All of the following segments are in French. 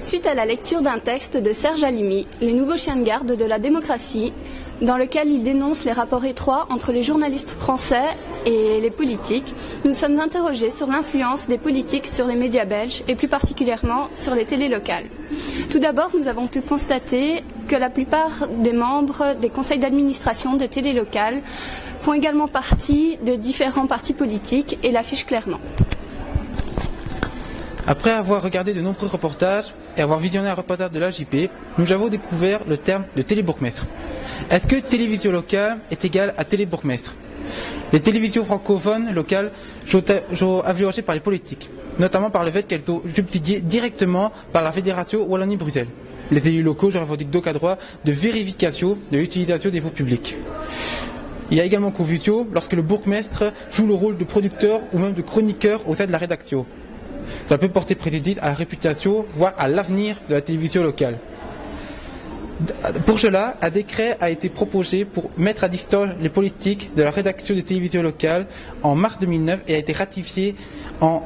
suite à la lecture d'un texte de Serge Halimi, Les nouveaux chiens de garde de la démocratie, dans lequel il dénonce les rapports étroits entre les journalistes français et les politiques, nous sommes interrogés sur l'influence des politiques sur les médias belges et plus particulièrement sur les télés locales. Tout d'abord, nous avons pu constater que la plupart des membres des conseils d'administration de télé locales font également partie de différents partis politiques et l'affichent clairement. Après avoir regardé de nombreux reportages et avoir visionné un reportage de l'AJP, nous avons découvert le terme de télébourgmestre. Est-ce que télévision locale est égale à télébourgmestre? Les télévisions francophones locales sont influencées par les politiques, notamment par le fait qu'elles sont subsidiées directement par la Fédération Wallonie-Bruxelles. Les élus locaux revendiquent donc un droit de vérification de l'utilisation des fonds publics. Il y a également confusion lorsque le bourgmestre joue le rôle de producteur ou même de chroniqueur au sein de la rédaction. Ça peut porter préjudice à la réputation, voire à l'avenir de la télévision locale. Pour cela, un décret a été proposé pour mettre à distance les politiques de la rédaction des télévisions locales en mars 2009 et a été ratifié en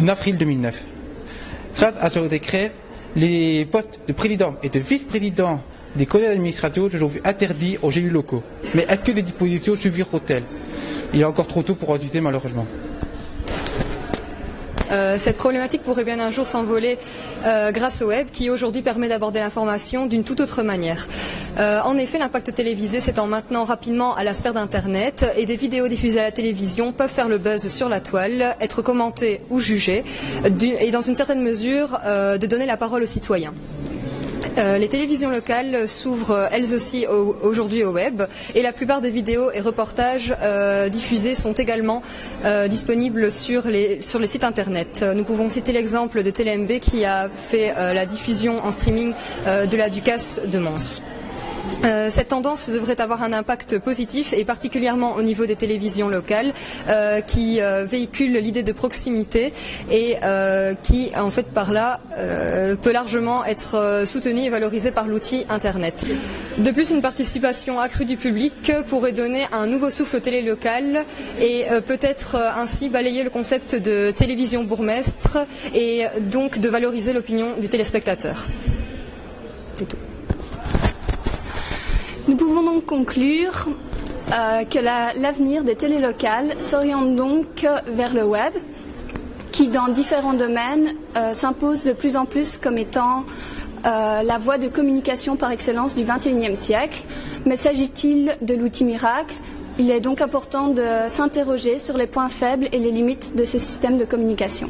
avril 2009. Grâce à ce décret, les postes de président et de vice-président des conseils d'administration se sont vus interdits aux élus locaux. Mais est-ce que les dispositions suffiront-elles? Il est encore trop tôt pour en discuter malheureusement. Cette problématique pourrait bien un jour s'envoler grâce au web qui aujourd'hui permet d'aborder l'information d'une toute autre manière. En effet, l'impact télévisé s'étend maintenant rapidement à la sphère d'Internet et des vidéos diffusées à la télévision peuvent faire le buzz sur la toile, être commentées ou jugées et dans une certaine mesure de donner la parole aux citoyens. Les télévisions locales s'ouvrent elles aussi aujourd'hui au web et la plupart des vidéos et reportages diffusés sont également disponibles sur les sites internet. Nous pouvons citer l'exemple de TéléMB qui a fait la diffusion en streaming de la Ducasse de Mons. Cette tendance devrait avoir un impact positif et particulièrement au niveau des télévisions locales qui véhiculent l'idée de proximité et qui en fait par là peut largement être soutenue et valorisée par l'outil Internet. De plus, une participation accrue du public pourrait donner un nouveau souffle aux télé locales et peut-être ainsi balayer le concept de télévision bourgmestre et donc de valoriser l'opinion du téléspectateur. C'est tout. Nous pouvons donc conclure que l'avenir des télés locales s'oriente donc vers le web, qui dans différents domaines s'impose de plus en plus comme étant la voie de communication par excellence du XXIe siècle. Mais s'agit-il de l'outil miracle? Il est donc important de s'interroger sur les points faibles et les limites de ce système de communication.